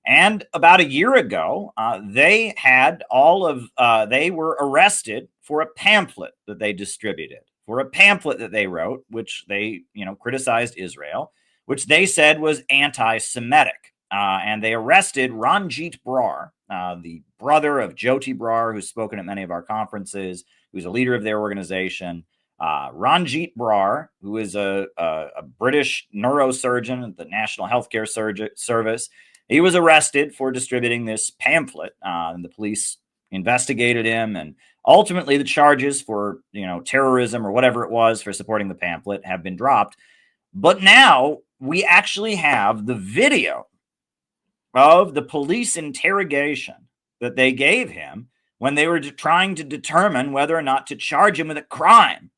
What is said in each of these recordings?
And about a year ago, they were arrested for a pamphlet that they distributed, for a pamphlet that they wrote, which they, criticized Israel, which they said was anti-Semitic. And they arrested Ranjeet Brar, the brother of Jyoti Brar, who's spoken at many of our conferences, who's a leader of their organization. Ranjeet Brar, who is a British neurosurgeon at the National Healthcare Service, he was arrested for distributing this pamphlet, and the police investigated him. And ultimately, the charges for terrorism or whatever it was for supporting the pamphlet have been dropped. But now we actually have the video of the police interrogation that they gave him when they were trying to determine whether or not to charge him with a crime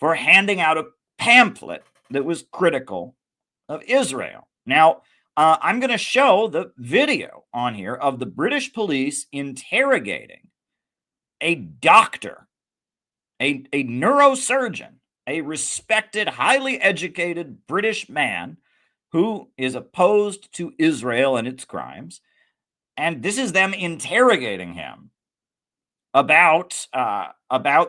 for handing out a pamphlet that was critical of Israel. Now, I'm going to show the video on here of the British police interrogating a doctor, a neurosurgeon, a respected, highly educated British man who is opposed to Israel and its crimes. And this is them interrogating him about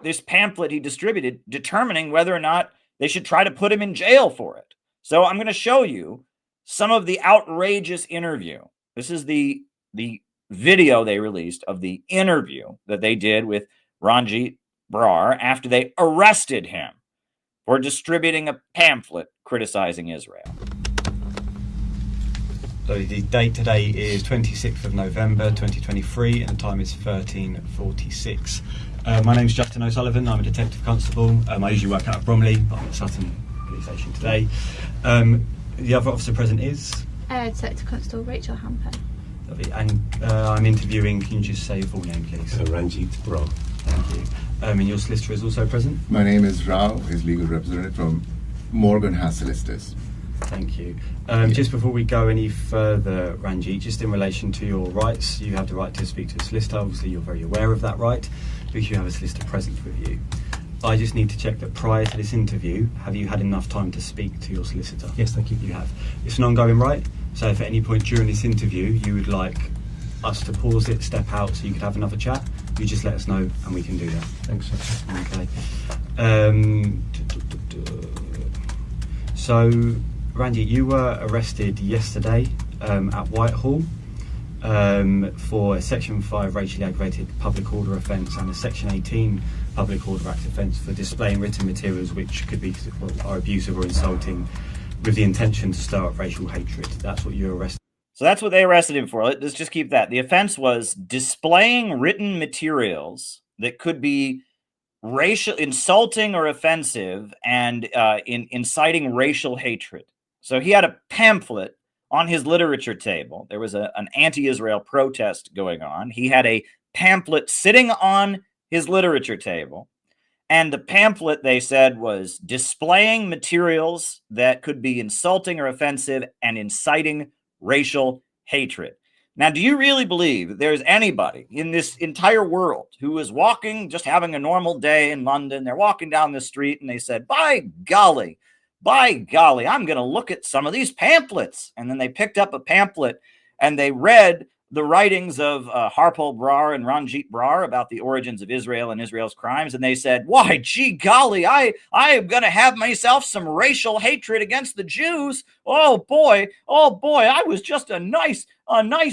this pamphlet he distributed, determining whether or not they should try to put him in jail for it. So I'm going to show you some of the outrageous interview. This is the video they released of the interview that they did with Ranjeet Brar after they arrested him for distributing a pamphlet criticizing Israel. So the date today is 26th of November 2023 and the time is 13:46. My name is Justin O'Sullivan. I'm a detective constable. I usually work out of Bromley, but I'm at Sutton Police Station today. The other officer present is? Detective Constable Rachel Hamper. Lovely. And I'm interviewing, can you just say your full name please? Ranjeet Brar. Thank you. And your solicitor is also present? My name is Rao, his legal representative from Morgan Haas Solicitors. Thank you. Just before we go any further, Ranjeet, just in relation to your rights, you have the right to speak to a solicitor. Obviously, you're very aware of that right because you have a solicitor present with you. I just need to check that prior to this interview, have you had enough time to speak to your solicitor? Yes, thank you. You have. It's an ongoing right, so if at any point during this interview you would like us to pause it, step out so you could have another chat, you just let us know and we can do that. Thanks, sir. Okay. So, Ranjeet, you were arrested yesterday at Whitehall for a Section 5 racially aggravated public order offence and a Section 18 Public Order Act offence for displaying written materials which could be are abusive or insulting with the intention to stir up racial hatred. That's what you were arrested. So that's what they arrested him for. Let's just keep that. The offense was displaying written materials that could be racial, insulting or offensive, and inciting racial hatred. So he had a pamphlet on his literature table. There was an anti-Israel protest going on. He had a pamphlet sitting on his literature table. And the pamphlet, they said, was displaying materials that could be insulting or offensive and inciting racial hatred. Now, do you really believe that there's anybody in this entire world who is walking, just having a normal day in London? They're walking down the street and they said, by golly, I'm going to look at some of these pamphlets. And then they picked up a pamphlet and they read the writings of Harpal Brar and Ranjeet Brar about the origins of Israel and Israel's crimes. And they said, why, gee golly, I am going to have myself some racial hatred against the Jews. Oh boy, I was just a nice,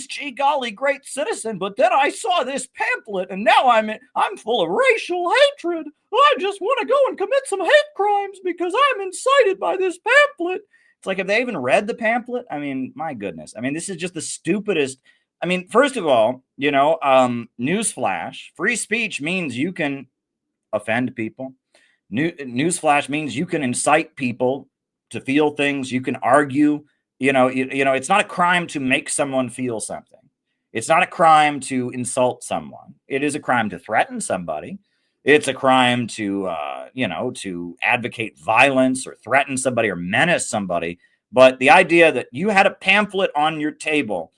gee golly, great citizen. But then I saw this pamphlet and now I'm full of racial hatred. I just want to go and commit some hate crimes because I'm incited by this pamphlet. It's like, have they even read the pamphlet? I mean, my goodness. I mean, this is just the stupidest. I mean, first of all, newsflash, free speech means you can offend people. Newsflash means you can incite people to feel things. You can argue. It's not a crime to make someone feel something. It's not a crime to insult someone. It is a crime to threaten somebody. It's a crime to advocate violence or threaten somebody or menace somebody. But the idea that you had a pamphlet on your table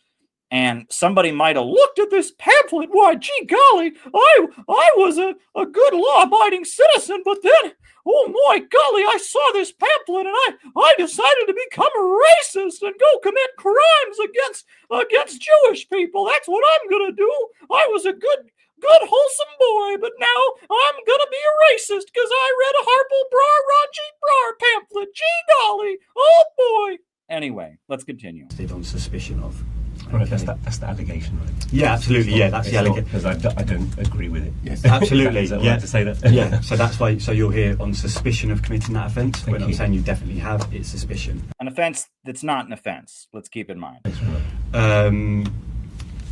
and somebody might have looked at this pamphlet. Why, gee golly, I was a good law-abiding citizen, but then, oh my golly, I saw this pamphlet and I decided to become a racist and go commit crimes against Jewish people. That's what I'm gonna do. I was a good wholesome boy, but now I'm gonna be a racist because I read a Harple Brar Ranjeet Brar pamphlet. Gee golly, oh boy. Anyway, let's continue. On suspicion of. Right, Okay. that's the allegation, right? Yeah, absolutely. Yeah, that's the allegation. Because I don't agree with it. Yes. Absolutely. Is that Yeah. right to say that? Yeah, so that's why. So you're here on suspicion of committing that offence. We're not you. saying you definitely have. It's suspicion. An offense that's not an offense. Let's keep in mind. Thanks very much.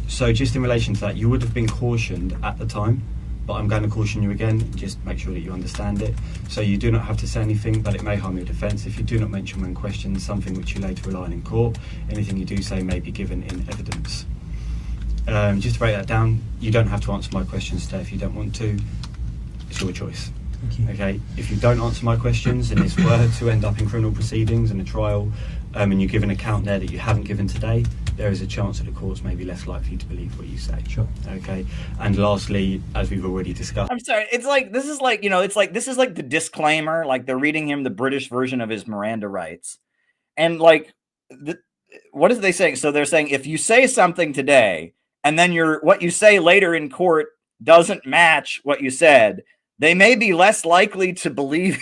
So just in relation to that, you would have been cautioned at the time, but I'm going to caution you again. Just make sure that you understand it. So you do not have to say anything, but it may harm your defence if you do not mention when questioned something which you later rely on in court. Anything you do say may be given in evidence. Just to break that down, you don't have to answer my questions today if you don't want to. It's your choice. Thank you. Okay, if you don't answer my questions and it's were to end up in criminal proceedings and a trial, and you give an account there that you haven't given today, there is a chance that the courts may be less likely to believe what you say. Sure. Okay, and lastly, as we've already discussed, I'm sorry. It's like this is like the disclaimer. Like they're reading him the British version of his Miranda rights, and like, what is they saying? So they're saying if you say something today, and then what you say later in court doesn't match what you said, they may be less likely to believe.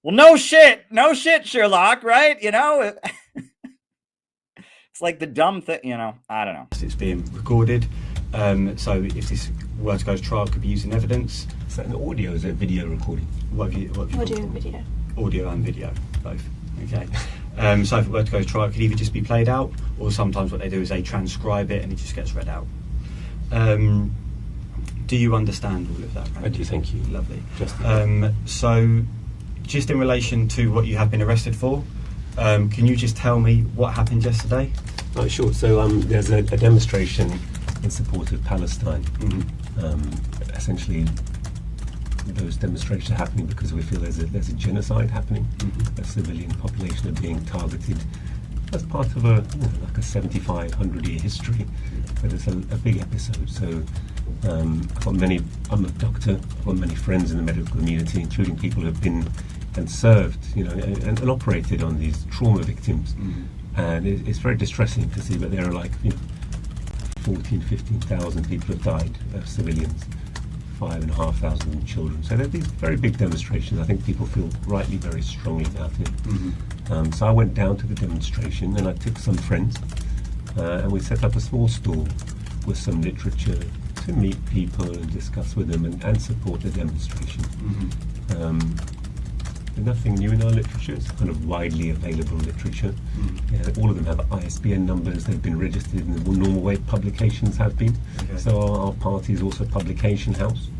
Well, no shit, Sherlock, right? You know, it's like the dumb thing. You know, I don't know. it's being recorded. So if this were to go to trial, it could be used in evidence. Is that an audio? Is it a video recording? What have you Audio and video. Audio and video, both. Okay. So if it were to go to trial, it could either just be played out, or sometimes what they do is they transcribe it and it just gets read out. Do you understand all of that? I do, thank you. Lovely. Just So, just in relation to what you have been arrested for, can you just tell me what happened yesterday? Oh, sure. So there's a demonstration in support of Palestine. Essentially, those demonstrations are happening because we feel there's a genocide happening. A civilian population are being targeted as part of like a 100-year history. But it's a big episode. So I'm a doctor. I've got many friends in the medical community, including people who have been and served, and operated on these trauma victims. And it's very distressing to see that there are 15,000 people have died, civilians, 5,500 children. So there are these very big demonstrations. I think people feel rightly very strongly about it. So I went down to the demonstration and I took some friends and we set up a small stall with some literature to meet people and discuss with them and support the demonstration. There's nothing new in our literature. It's kind of widely available literature. All of them have ISBN numbers. They've been registered in the normal way publications have been. Okay. So our party is also a publication house.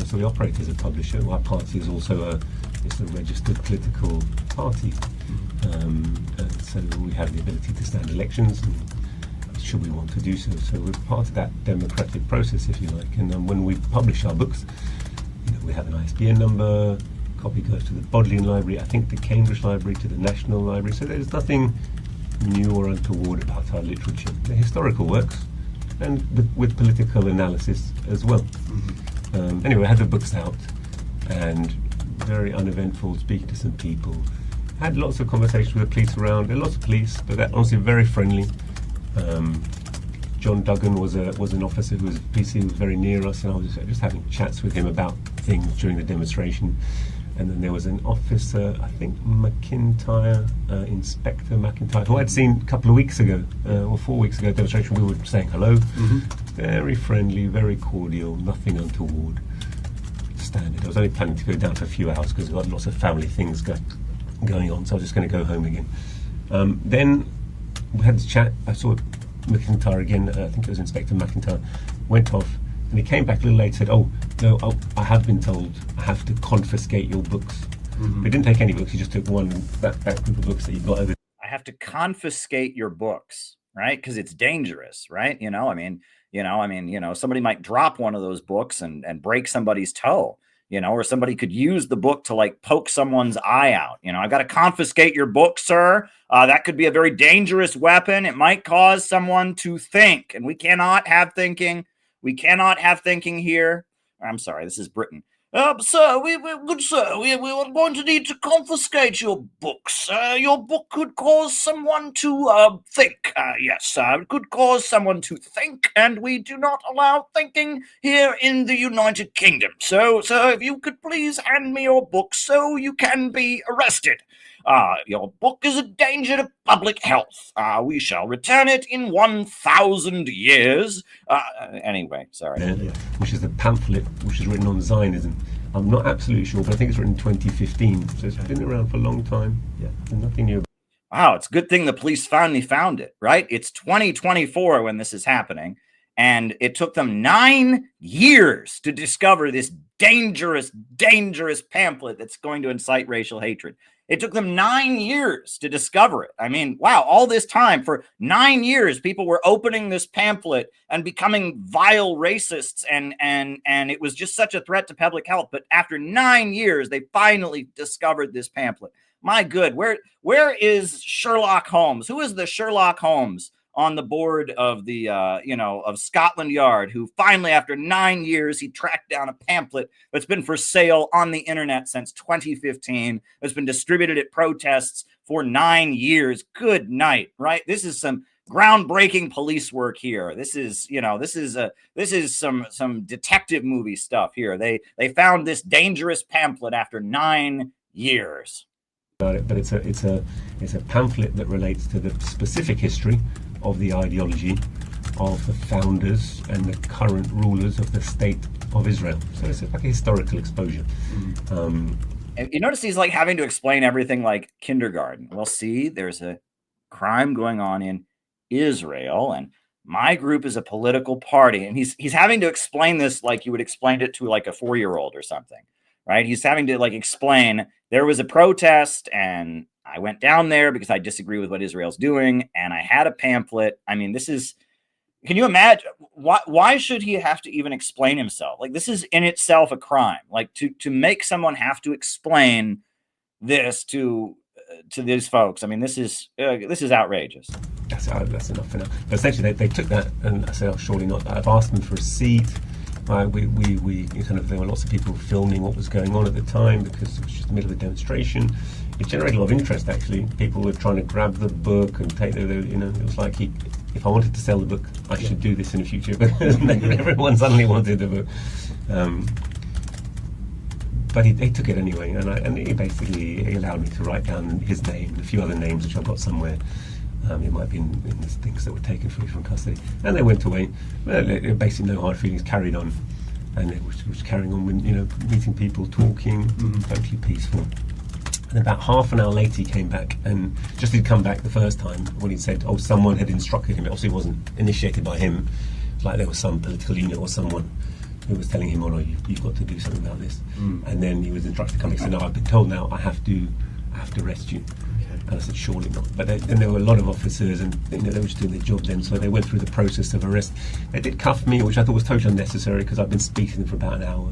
So we operate as a publisher. Our party is also it's a registered political party. And so we have the ability to stand elections should we want to do so. So we're part of that democratic process, if you like. And when we publish our books, we have an ISBN number. Copy goes to the Bodleian Library, I think the Cambridge Library, to the National Library. So there's nothing new or untoward about our literature. The historical works, and with political analysis as well. Anyway, I had the books out, and very uneventful, speaking to some people. Had lots of conversations with the police around. There are lots of police, but they're honestly very friendly. John Duggan was an officer who was PC, was very near us, and I was just having chats with him about things during the demonstration. And then there was an officer, I think McIntyre, Inspector McIntyre, who I'd seen a couple of weeks ago, or 4 weeks ago, demonstration. We were saying hello. Very friendly, very cordial, nothing untoward. Standard. I was only planning to go down for a few hours because we've got lots of family things going on, so I was just going to go home again. Then we had this chat. I saw McIntyre again, I think it was Inspector McIntyre, went off. And he came back a little later and said, "Oh, no, I have been told I have to confiscate your books." But he didn't take any books, he just took that group of books that you got over. I have to confiscate your books, right? Because it's dangerous, right? Somebody might drop one of those books and break somebody's toe. or somebody could use the book to like poke someone's eye out. I've got to confiscate your book, sir. That could be a very dangerous weapon. It might cause someone to think, and we cannot have thinking. We cannot have thinking here. I'm sorry, this is Britain. Sir, good sir, we are going to need to confiscate your books. Your book could cause someone to think. Yes, it could cause someone to think, and we do not allow thinking here in the United Kingdom. So, sir, if you could please hand me your book so you can be arrested. Your book is a danger to public health. We shall return it in 1,000 years. Anyway, sorry. Which is the pamphlet which is written on Zionism. I'm not absolutely sure, but I think it's written in 2015. So it's been around for a long time. Yeah, and nothing new. Wow, it's a good thing the police finally found it, right? It's 2024 when this is happening. And it took them 9 years to discover this dangerous, dangerous pamphlet that's going to incite racial hatred. It took them 9 years to discover it. I mean, wow, all this time, for 9 years, people were opening this pamphlet and becoming vile racists, and it was just such a threat to public health. But after 9 years, they finally discovered this pamphlet. My good, where is Sherlock Holmes? Who is the Sherlock Holmes on the board of the of Scotland Yard, who finally, after 9 years, he tracked down a pamphlet that's been for sale on the internet since 2015. It's been distributed at protests for 9 years. Good night, right? This is some groundbreaking police work here. This is some detective movie stuff here. They found this dangerous pamphlet after 9 years. About it, but it's a pamphlet that relates to the specific history of the ideology of the founders and the current rulers of the state of Israel. So it's like a historical exposure. You notice he's like having to explain everything like kindergarten. Well, see, there's a crime going on in Israel, and my group is a political party, and he's having to explain this like you would explain it to like a 4-year-old or something, right? He's having to like explain there was a protest, and I went down there because I disagree with what Israel's doing, and I had a pamphlet. I mean, can you imagine why should he have to even explain himself? Like, this is in itself a crime. Like, to make someone have to explain this to these folks. I mean, this is outrageous. That's enough for now. But essentially, they took that, and I said, "Oh, surely not." I've asked them for a seat. We there were lots of people filming what was going on at the time because it was just the middle of a demonstration. It generated a lot of interest, actually. People were trying to grab the book and take it was like if I wanted to sell the book, I should do this in the future. But everyone suddenly wanted the book. But he took it anyway, and he allowed me to write down his name and a few other names which I've got somewhere. It might be in the things that were taken from custody. And they went away. Basically, no hard feelings, carried on. And it was carrying on with, meeting people, talking, totally peaceful. And about half an hour later, he came back, and just he'd come back the first time when he said, someone had instructed him. Obviously, it wasn't initiated by him. It's like there was some political unit or someone who was telling him, you've got to do something about this. And then he was instructed to come back and say, no, I've been told now I have to arrest you. And I said, surely not. But then there were a lot of officers, and they were just doing their job then, so they went through the process of arrest. They did cuff me, which I thought was totally unnecessary because I've been speaking to them for about an hour.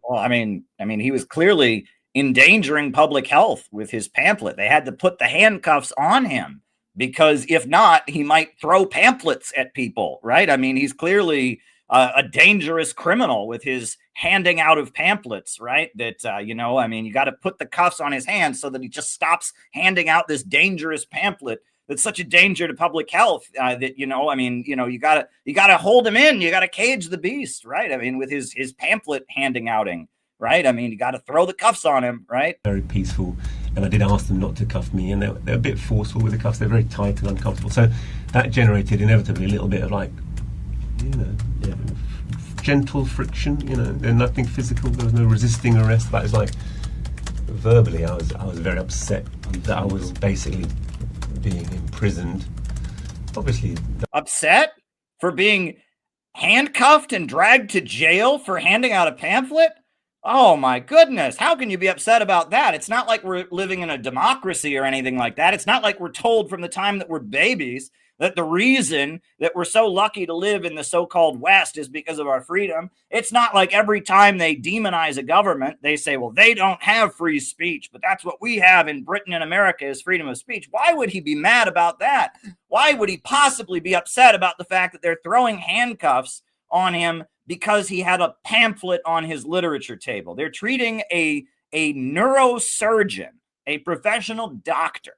Well, I mean, he was clearly endangering public health with his pamphlet. They had to put the handcuffs on him because if not, he might throw pamphlets at people, right? I mean, he's clearly a dangerous criminal with his handing out of pamphlets, right? That, you got to put the cuffs on his hands so that he just stops handing out this dangerous pamphlet that's such a danger to public health that, you got to hold him in. You got to cage the beast, right? I mean, with his pamphlet handing outing, right? I mean, you got to throw the cuffs on him, right? Very peaceful. And I did ask them not to cuff me, and they're a bit forceful with the cuffs. They're very tight and uncomfortable. So that generated inevitably a little bit of gentle friction, and nothing physical. There was no resisting arrest. That was like verbally, I was very upset that I was basically being imprisoned. Obviously, upset for being handcuffed and dragged to jail for handing out a pamphlet. Oh my goodness. How can you be upset about that? It's not like we're living in a democracy or anything like that. It's not like we're told from the time that we're babies that the reason that we're so lucky to live in the so-called West is because of our freedom. It's not like every time they demonize a government, they say, well, they don't have free speech, but that's what we have in Britain and America is freedom of speech. Why would he be mad about that? Why would he possibly be upset about the fact that they're throwing handcuffs on him because he had a pamphlet on his literature table? They're treating a neurosurgeon, a professional doctor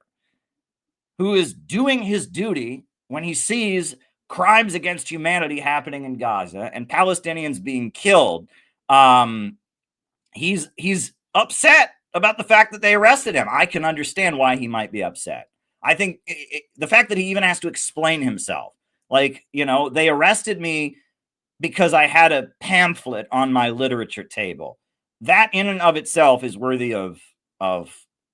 who is doing his duty when he sees crimes against humanity happening in Gaza and Palestinians being killed. He's upset about the fact that they arrested him. I can understand why he might be upset. I think the fact that he even has to explain himself, like, they arrested me because I had a pamphlet on my literature table. That in and of itself is worthy of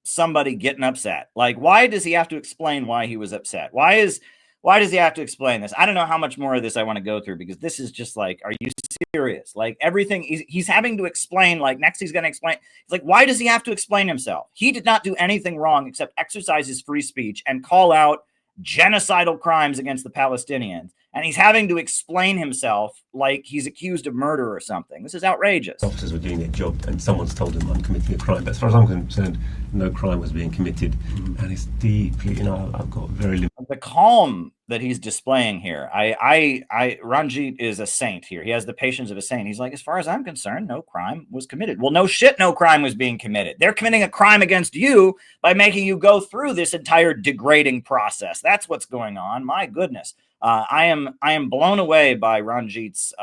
somebody getting upset. Like, why does he have to explain why he was upset? Why does he have to explain this? I don't know how much more of this I want to go through, because this is just like, are you serious? Like, everything he's having to explain, like next he's going to explain. It's like, why does he have to explain himself? He did not do anything wrong except exercise his free speech and call out genocidal crimes against the Palestinians. And he's having to explain himself like he's accused of murder or something. This is outrageous. Officers were doing their job and someone's told them I'm committing a crime. But as far as I'm concerned, no crime was being committed. And it's deeply, I've got very limited. The calm that he's displaying here, Ranjeet is a saint here. He has the patience of a saint. He's like, as far as I'm concerned, no crime was committed. Well, no shit, no crime was being committed. They're committing a crime against you by making you go through this entire degrading process. That's what's going on. My goodness. I am blown away by Ranjeet's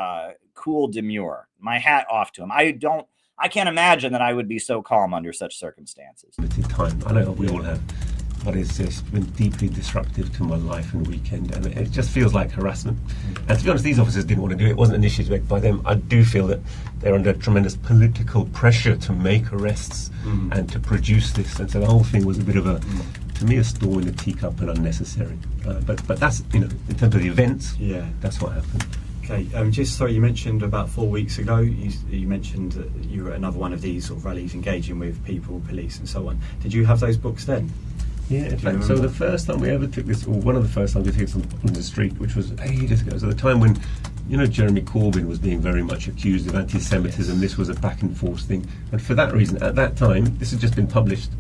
cool demure. My hat off to him. I can't imagine that I would be so calm under such circumstances. Limited time. I know we all have, but it's just been deeply disruptive to my life and weekend, and it just feels like harassment. And to be honest, these officers didn't want to do it. It wasn't an issue made by them. I do feel that they're under tremendous political pressure to make arrests and to produce this, and so the whole thing was a bit of a, to me, a storm in a teacup and unnecessary. But that's, in terms of the events, that's what happened. Okay, you mentioned about 4 weeks ago, you mentioned that you were at another one of these sort of rallies engaging with people, police and so on. Did you have those books then? Yeah, in fact, so the first time we ever took this, or one of the first times we took this on the street, which was ages ago, was at the time when, Jeremy Corbyn was being very much accused of anti-Semitism. Yes. This was a back and forth thing. And for that reason, at that time, this had just been published,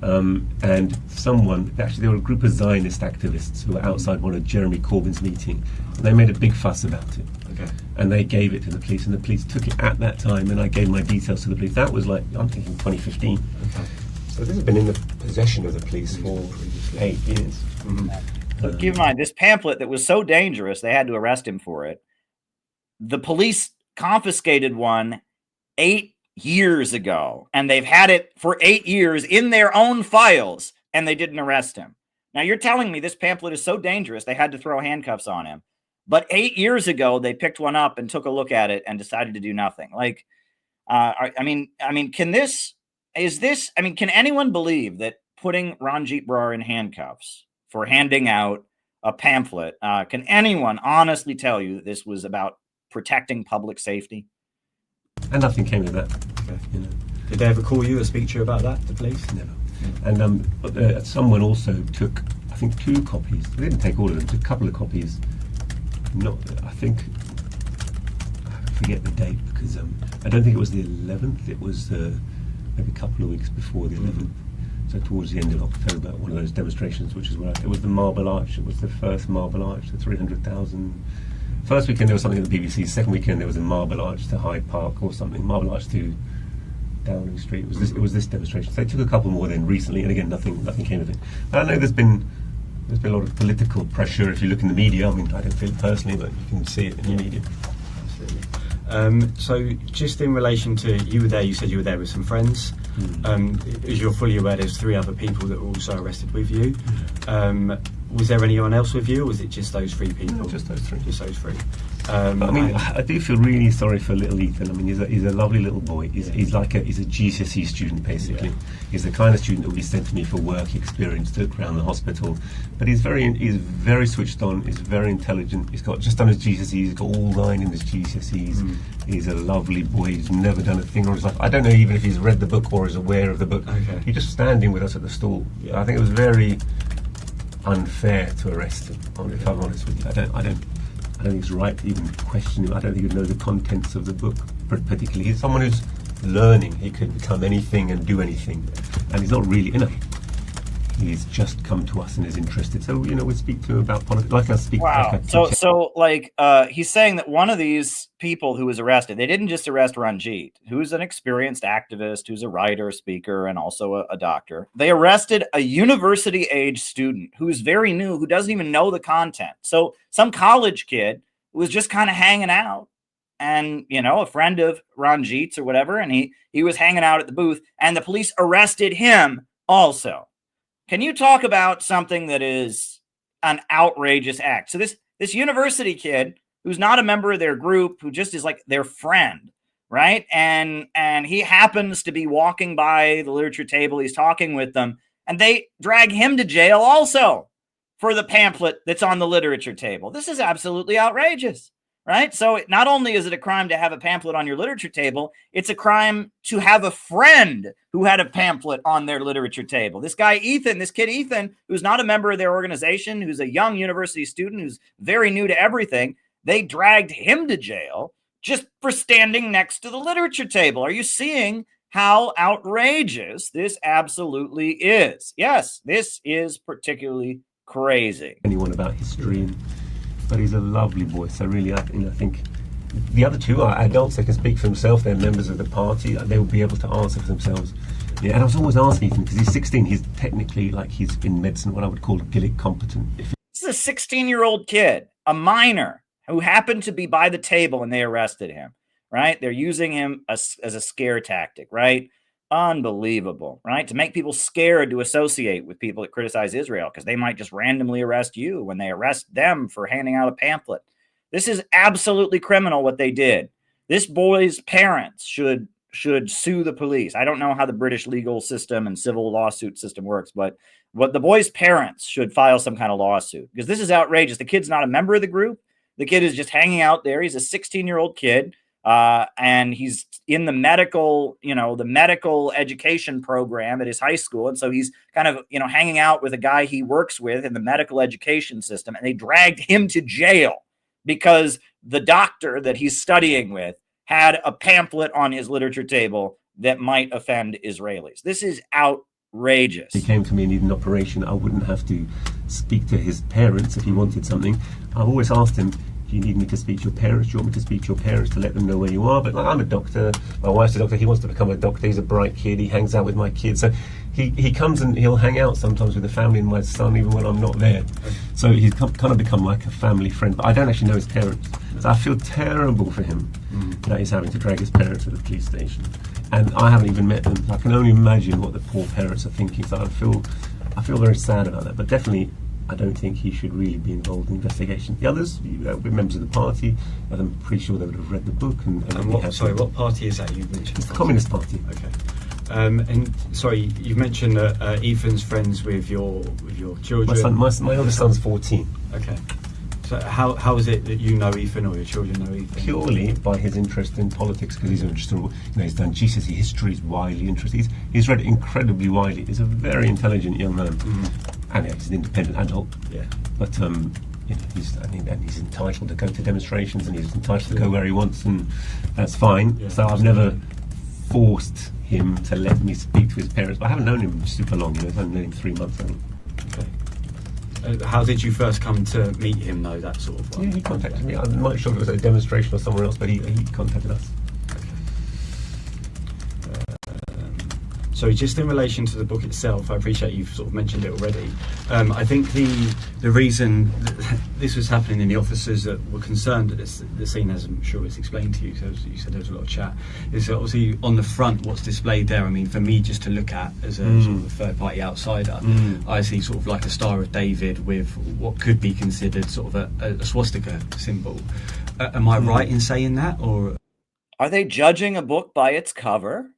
and someone, actually there were a group of Zionist activists who were outside one of Jeremy Corbyn's meeting, and they made a big fuss about it. Okay. And they gave it to the police, and the police took it at that time, and I gave my details to the police. That was like, I'm thinking 2015. Okay. So this has been in the possession of the police for 8 years. But keep in mind, this pamphlet that was so dangerous, they had to arrest him for it. The police confiscated one 8 years ago, and they've had it for 8 years in their own files, and they didn't arrest him. Now, you're telling me this pamphlet is so dangerous, they had to throw handcuffs on him. But 8 years ago, they picked one up and took a look at it and decided to do nothing. Like, can anyone believe that putting Ranjeet Brar in handcuffs for handing out a pamphlet, can anyone honestly tell you that this was about protecting public safety? And nothing came of that. Okay. Did they ever call you or speak to you about that, the police? Never. And someone also took, I think, 2 copies. They didn't take all of them, took a couple of copies. I forget the date, because I don't think it was the 11th. It was maybe a couple of weeks before the 11th. So towards the end of October, one of those demonstrations, which is where it was the Marble Arch. It was the first Marble Arch, the 300,000. First weekend there was something at the BBC. Second weekend there was a Marble Arch to Hyde Park or something. Marble Arch to Downing Street. It was this demonstration. So they took a couple more then recently, and again nothing came of it. I know there's been a lot of political pressure. If you look in the media, I mean, I don't feel it personally, but you can see it in the media. Absolutely. So just in relation to, you were there, you said you were there with some friends. As you're fully aware, there's 3 other people that were also arrested with you. Was there anyone else with you, or was it just those three people? No, just those three. Just those three. I mean, I do feel really sorry for little Ethan. I mean, he's a lovely little boy. He's a GCSE student, basically. Yeah. He's the kind of student that would be sent to me for work experience to look around the hospital. But he's very switched on. He's very intelligent. He's got just done his GCSEs. He's got all 9 in his GCSEs. He's a lovely boy. He's never done a thing in his life. I don't know even if he's read the book or is aware of the book. Okay. He's just standing with us at the stall. Yeah. I think it was very unfair to arrest him. If I'm honest with you, I don't think it's right to even question him. I don't think he'd know the contents of the book particularly. He's someone who's learning. He could become anything and do anything, and he's not really he's just come to us and is interested. So we speak to him about politics. Like I speak. Wow. Like I teach He's saying that one of these people who was arrested, they didn't just arrest Ranjeet, who's an experienced activist, who's a writer, speaker, and also a doctor. They arrested a university-age student who's very new, who doesn't even know the content. So some college kid who was just kind of hanging out, and a friend of Ranjeet's or whatever, and he was hanging out at the booth, and the police arrested him also. Can you talk about something that is an outrageous act? So this university kid who's not a member of their group, who just is like their friend, right? And he happens to be walking by the literature table. He's talking with them, and they drag him to jail also for the pamphlet that's on the literature table. This is absolutely outrageous, right? So not only is it a crime to have a pamphlet on your literature table, it's a crime to have a friend who had a pamphlet on their literature table. This kid Ethan, who's not a member of their organization, who's a young university student, who's very new to everything, they dragged him to jail just for standing next to the literature table. Are you seeing how outrageous this absolutely is? Yes, this is particularly crazy. anyone about history, but he's a lovely boy. So really, I think the other two are adults. They can speak for themselves. They're members of the party. They will be able to answer for themselves. Yeah, and I was always asking Ethan, because he's 16, he's technically, he's in medicine, what I would call Gillick competent. This is a 16-year-old kid, a minor, who happened to be by the table when they arrested him, right? They're using him as a scare tactic, right? Unbelievable, right? To make people scared to associate with people that criticize Israel, because they might just randomly arrest you when they arrest them for handing out a pamphlet. This is absolutely criminal what they did. This boy's parents should sue the police. I don't know how the British legal system and civil lawsuit system works, but the boy's parents should file some kind of lawsuit, because this is outrageous. The kid's not a member of the group. The kid is just hanging out there. He's a 16-year-old kid. And he's in the medical education program at his high school. And so he's kind of, hanging out with a guy he works with in the medical education system. And they dragged him to jail because the doctor that he's studying with had a pamphlet on his literature table that might offend Israelis. This is outrageous. He came to me and needed an operation. I wouldn't have to speak to his parents if he wanted something. I've always asked him, do you need me to speak to your parents? Do you want me to speak to your parents to let them know where you are? But I'm a doctor. My wife's a doctor. He wants to become a doctor. He's a bright kid. He hangs out with my kids. So he comes and he'll hang out sometimes with the family and my son, even when I'm not there. So he's kind of become like a family friend. But I don't actually know his parents. So I feel terrible for him that he's having to drag his parents to the police station. And I haven't even met them. I can only imagine what the poor parents are thinking. So I feel very sad about that. But definitely, I don't think he should really be involved in the investigation. The others, we're members of the party, and I'm pretty sure they would have read the book. And what party is that you mentioned? It's the Communist Party. Okay. And sorry, you mentioned that Ethan's friends with your children. My oldest son's 14. Okay. So how is it that you know Ethan, or your children know Ethan? Purely by his interest in politics, because he's interested. He's done GCSE history. He's widely interested. He's read incredibly widely. He's a very intelligent young man, and he's an independent adult. Yeah. But he's entitled to go to demonstrations, and he's entitled to go where he wants, and that's fine. Yeah. So I've never forced him to let me speak to his parents. But I haven't known him super long. I've only known him 3 months. I think. Okay. How did you first come to meet him, though? That sort of. Yeah, he contacted me. I'm not sure if it was at a demonstration or somewhere else, but he contacted us. So just in relation to the book itself, I appreciate you've sort of mentioned it already. I think the reason this was happening in the officers that were concerned at the scene, as I'm sure it's explained to you, so you said there was a lot of chat, is that obviously on the front what's displayed there, I mean, for me just to look at as a sort of a third party outsider, I see sort of like a Star of David with what could be considered sort of a swastika symbol. Am I right in saying that, or are they judging a book by its cover?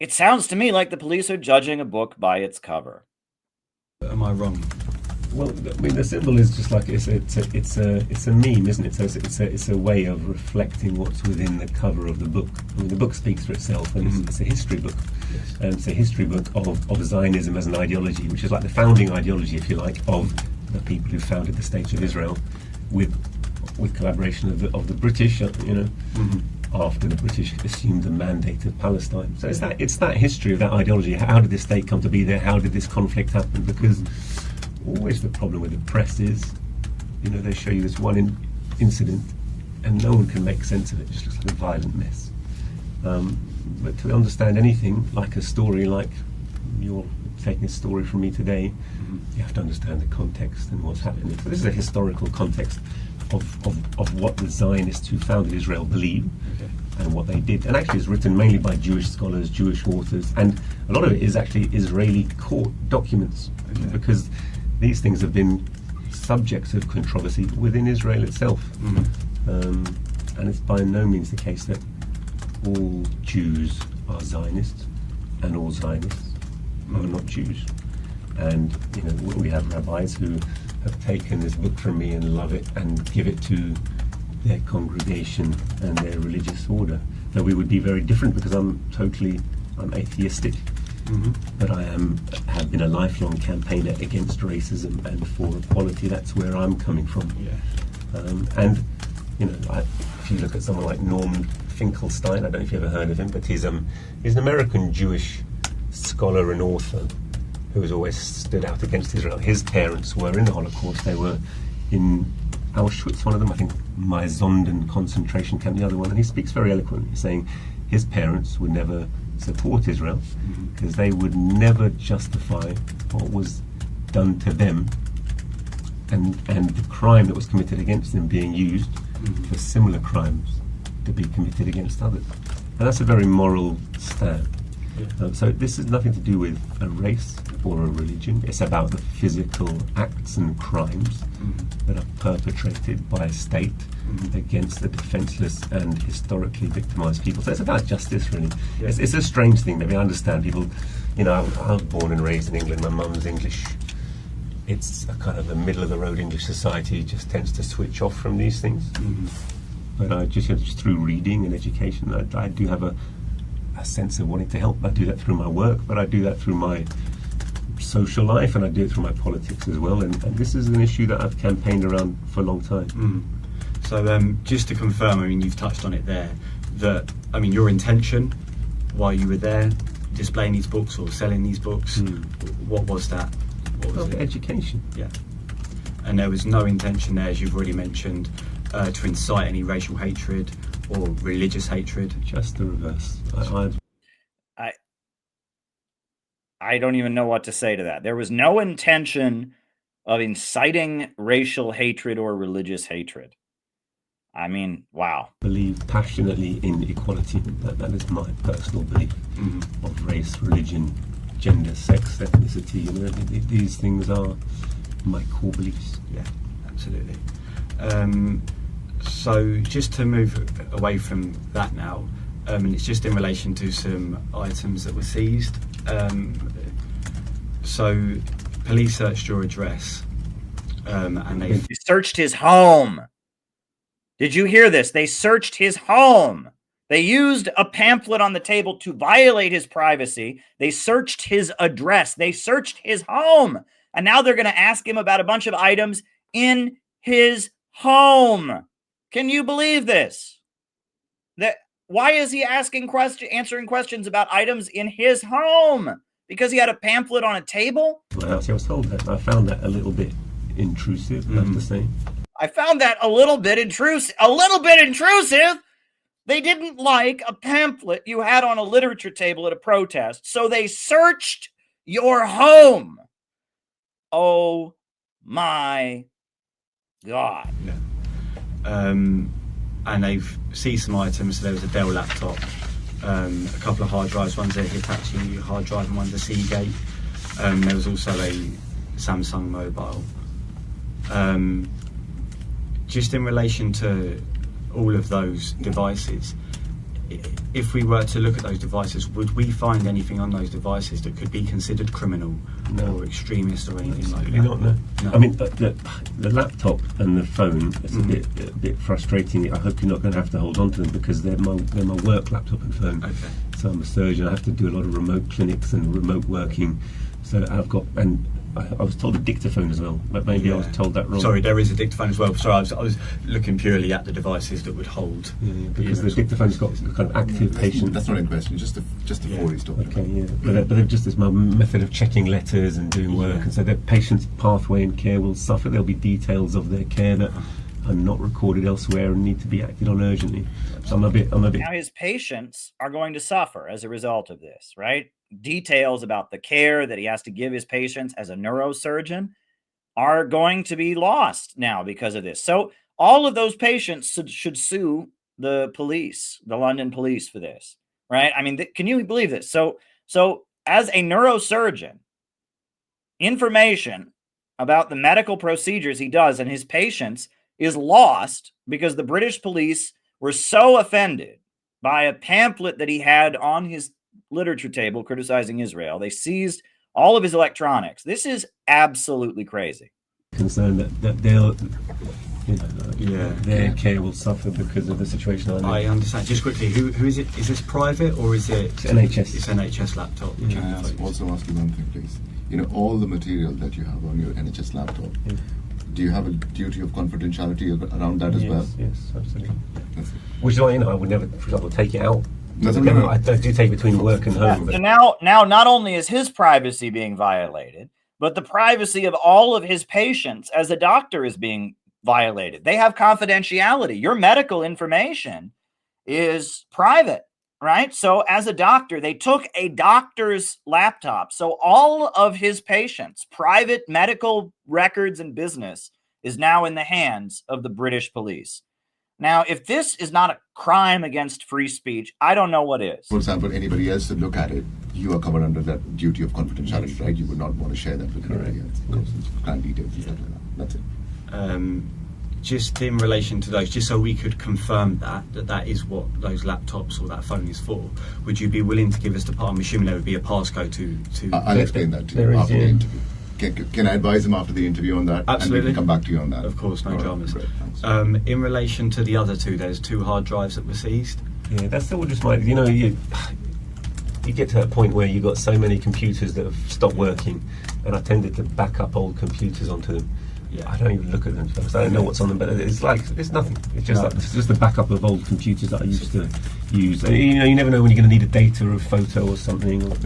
It sounds to me like the police are judging a book by its cover. am I wrong? Well, I mean, the symbol is just like it's a meme, isn't it? So it's a way of reflecting what's within the cover of the book. I mean, the book speaks for itself, and it's a history book. Yes. And it's a history book of Zionism as an ideology, which is like the founding ideology, if you like, of the people who founded the State of Israel, with collaboration of the British, after the British assumed the mandate of Palestine. So it's that history of that ideology. How did this state come to be there? How did this conflict happen? Because always the problem with the press is, they show you this one incident and no one can make sense of it. It just looks like a violent mess. But to understand anything, like a story, like you're taking a story from me today, you have to understand the context and what's happening. So this is a historical context of what the Zionists who founded Israel believe and what they did. And actually it's written mainly by Jewish scholars, Jewish authors, and a lot of it is actually Israeli court documents, because these things have been subjects of controversy within Israel itself. And it's by no means the case that all Jews are Zionists and all Zionists are not Jews. And we have rabbis who have taken this book from me and love it and give it to their congregation and their religious order. Though we would be very different, because I'm atheistic, but I have been a lifelong campaigner against racism and for equality. That's where I'm coming from. If you look at someone like Norman Finkelstein, I don't know if you've ever heard of him, but he's an American Jewish scholar and author who has always stood out against Israel. His parents were in the Holocaust. They were in Auschwitz, one of them, I think Maisonden concentration camp, the other one, and he speaks very eloquently, saying his parents would never support Israel because they would never justify what was done to them and the crime that was committed against them being used for similar crimes to be committed against others. And that's a very moral stand. So this is nothing to do with a race or a religion. It's about the physical acts and crimes that are perpetrated by a state against the defenseless and historically victimized people. So it's about justice, really. It's a strange thing. Maybe I understand people. I was born and raised in England. My mum's English. It's a kind of a middle of the road English society. Just tends to switch off from these things. But I just through reading and education, I do have a sense of wanting to help. I do that through my work, but I do that through my social life, and I do it through my politics as well. And this is an issue that I've campaigned around for a long time. So just to confirm, I mean, you've touched on it there, that, I mean, your intention while you were there displaying these books or selling these books, what was that? What was it? Education. Yeah. And there was no intention there, as you've already mentioned, to incite any racial hatred or religious hatred. Just the reverse. I don't even know what to say to that. There was no intention of inciting racial hatred or religious hatred. I mean, wow. Believe passionately in equality. That is my personal belief of race, religion, gender, sex, ethnicity. These things are my core beliefs. Yeah, absolutely. So just to move away from that now, and it's just in relation to some items that were seized. So police searched your address, and they searched his home. Did you hear this? They searched his home. They used a pamphlet on the table to violate his privacy. They searched his address. They searched his home. And now they're going to ask him about a bunch of items in his home. Can you believe this? Why is he answering questions about items in his home? Because he had a pamphlet on a table? Well, I was told that. I found that a little bit intrusive, I have to say. I found that a little bit intrusive. A little bit intrusive? They didn't like a pamphlet you had on a literature table at a protest, so they searched your home. Oh my God. Yeah. And they've seized some items. So there was a Dell laptop, a couple of hard drives, one's a Hitachi hard drive and one's a Seagate. There was also a Samsung mobile. Just in relation to all of those devices, if we were to look at those devices, would we find anything on those devices that could be considered criminal or extremist or anything like that? Not, no. I mean, the laptop and the phone is a bit frustrating. I hope you're not going to have to hold on to them because they're my work laptop and phone. Okay. So I'm a surgeon. I have to do a lot of remote clinics and remote working. So I've got, and I was told a dictaphone as well, but maybe I was told that wrong. Sorry, there is a dictaphone as well. Sorry, I was looking purely at the devices that would hold. Because the dictaphone's got kind of active patient. That's not in question. Just the four he's talking Okay, about. but they've just this method of checking letters and doing work, and so their patient's pathway in care will suffer. There'll be details of their care that are not recorded elsewhere and need to be acted on urgently. So I'm a bit. Now his patients are going to suffer as a result of this, right? Details about the care that he has to give his patients as a neurosurgeon are going to be lost now because of this. So all of those patients should sue the police, the London police, for this, right? I mean, can you believe this? So as a neurosurgeon, information about the medical procedures he does and his patients is lost because the British police were so offended by a pamphlet that he had on his literature table criticizing Israel. They seized all of his electronics. This is absolutely crazy. Concerned that they'll, their care will suffer because of the situation. I understand. Just quickly, who is it? Is this private or is it NHS? It's NHS laptop. Can I also ask you one thing, please? You know, all the material that you have on your NHS laptop, do you have a duty of confidentiality around that as well? Yes, absolutely. That's it. Which is why, I would never, for example, take it out. No. I do take it between work and home. So now not only is his privacy being violated, but the privacy of all of his patients as a doctor is being violated. They have confidentiality. Your medical information is private, right? So as a doctor, they took a doctor's laptop. So all of his patients' private medical records and business is now in the hands of the British police. Now, if this is not a crime against free speech, I don't know what is. For example, anybody else to look at it, you are covered under that duty of confidentiality, right? You would not want to share that with anybody else. Client details and stuff like that. That's it. Just in relation to those, just so we could confirm that is what those laptops or that phone is for, would you be willing to give us I'm assuming there would be a passcode to I'll explain that to you after the interview. Can I advise him after the interview on that? Absolutely. And we can come back to you on that. Of course, no dramas. Great, thanks. In relation to the other two, there's 2 hard drives that were seized. Yeah, that's still just my, you get to that point where you've got so many computers that have stopped working, and I tended to back up old computers onto them. Yeah. I don't even look at them first. I don't know what's on them, but it's nothing. It's just it's just the backup of old computers that I used to use. And, you never know when you're going to need a data or a photo or something, or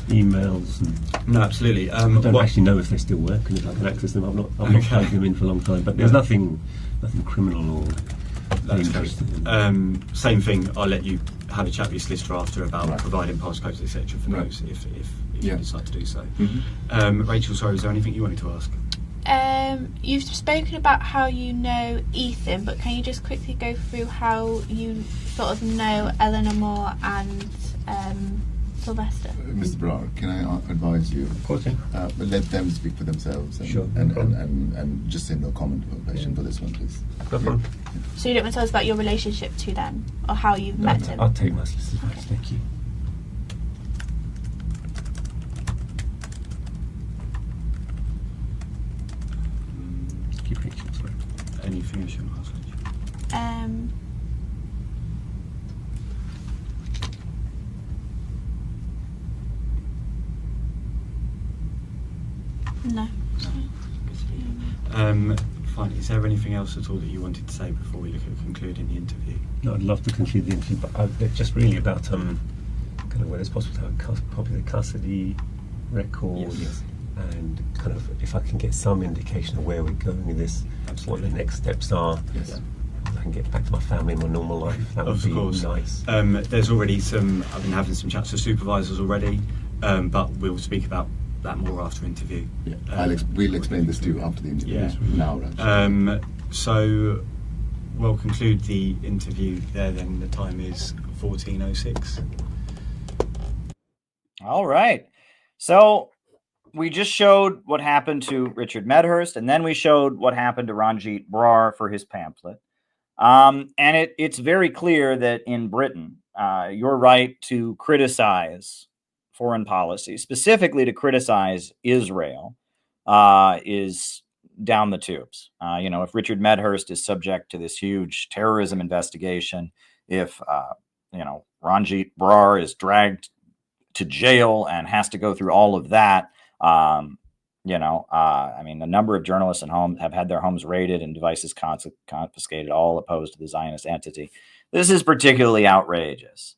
emails. No, absolutely. I don't actually know if they still work and if I can access them. I've not plugged them in for a long time, but there's nothing criminal or dangerous. Same thing. I'll let you have a chat with your solicitor after about providing passcodes, etc. for those if you decide to do so. Rachel, sorry, is there anything you wanted to ask? You've spoken about how you know Ethan, but can you just quickly go through how you sort of know Eleanor Moore and Sylvester? Mr. Brar, can I advise you? Of course, yeah. Let them speak for themselves and, Sure, and just say no comment or question for this one, please. No problem. So you don't want to tell us about your relationship to them or how you've met him? I'll take my solicitor's advice, thank you. Keep Rachel, sorry. Anything else you want to ask? No. Fine. Is there anything else at all that you wanted to say before we look at concluding the interview? No, I'd love to conclude the interview, but it's just really about kind of whether it's possible to have a copy of the custody record, and kind of if I can get some indication of where we're going with this, what the next steps are. Yes. Like and get back to my family and my normal life. That would Of be course. nice. There's already I've been having some chats with supervisors already, but we'll speak about that more after interview. Yeah. We'll explain this to you after the interview. Yeah. Now, Raj. So we'll conclude the interview there then. The time is 14:06. All right. So we just showed what happened to Richard Medhurst, and then we showed what happened to Ranjeet Brar for his pamphlet. And it's very clear that in Britain, your right to criticize foreign policy, specifically to criticize Israel, is down the tubes. If Richard Medhurst is subject to this huge terrorism investigation, if Ranjeet Brar is dragged to jail and has to go through all of that, a number of journalists and homes have had their homes raided and devices confiscated, all opposed to the Zionist entity. This is particularly outrageous.